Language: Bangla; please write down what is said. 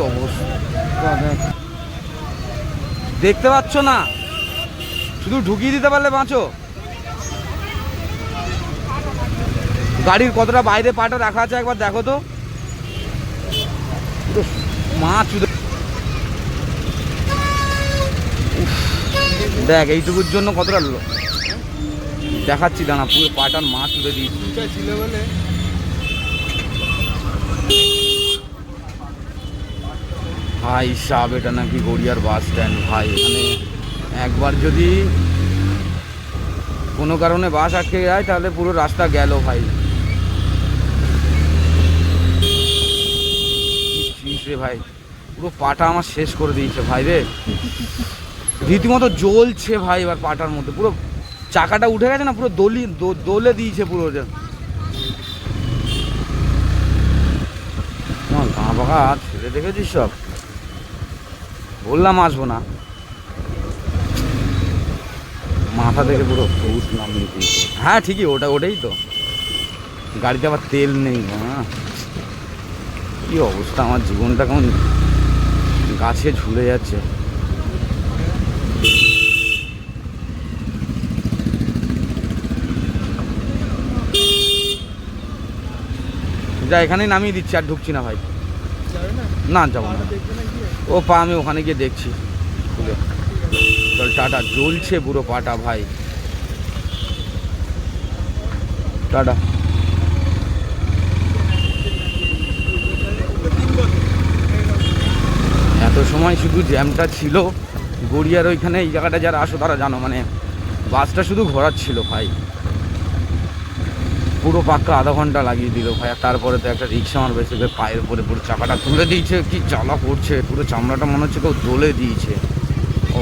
অবস্থা দেখতে পাচ্ছ না, শুধু ঢুকিয়ে দিতে পারলে বাঁচো। গাড়ির কতটা বাইরে পাটা রাখা আছে একবার দেখো তো, মাছ দেখ এইটুকুর জন্য কতটা দেখাচ্ছি, দাঁড়া পুরো পাটার মাছ তুলে দিয়েছি ছিল বলে। ভাই সাহেব এটা নাকি গড়িয়ার বাস স্ট্যান্ড ভাই, এখানে একবার যদি কোনো কারণে বাস আটকে যায় তাহলে পুরো রাস্তা গেল ভাই। রে ভাই পুরো পাটা আমার শেষ করে দিয়েছে ভাই রে, রীতিমতো জ্বলছে ভাই। এবার পাটার মধ্যে পুরো চাকাটা উঠে গেছে না, পুরো দোলে দিয়েছে পুরো। গা বাঘা ছেড়ে দেখেছিস সব, বললাম আসবো না, মাথা থেকে পুরো ভূত নামিয়ে দিয়েছে। হ্যাঁ ঠিকই, ওটাই তো, গাড়িতে আবার তেল নেই। হ্যাঁ কি অবস্থা, আমার জীবনটা কেমন গাছে ঝুলে যাচ্ছে। যা এখানেই নামিয়ে দিচ্ছি, আর ঢুকছি না ভাই। না যাবো না, ও পা আমি ওখানে গিয়ে দেখছি খুলে। চল টাটা, জ্বলছে পুরো পাটা ভাই, টাটা। এত সময় শুধু জ্যামটা ছিল গড়িয়ার ওইখানে, এই জায়গাটা যারা আসো তারা জানো, মানে বাসটা শুধু ঘোরাচ্ছিল ভাই, পুরো পাক্কা আধা ঘন্টা লাগিয়ে দিল ভাই। আর তারপরে তো একটা রিক্সা আমার বেশি পায়ের উপরে পুরো চাকাটা তুলে দিয়েছে, কি জ্বালা করছে, পুরো চামড়াটা মনে হচ্ছে কেউ দোলে দিয়েছে। ও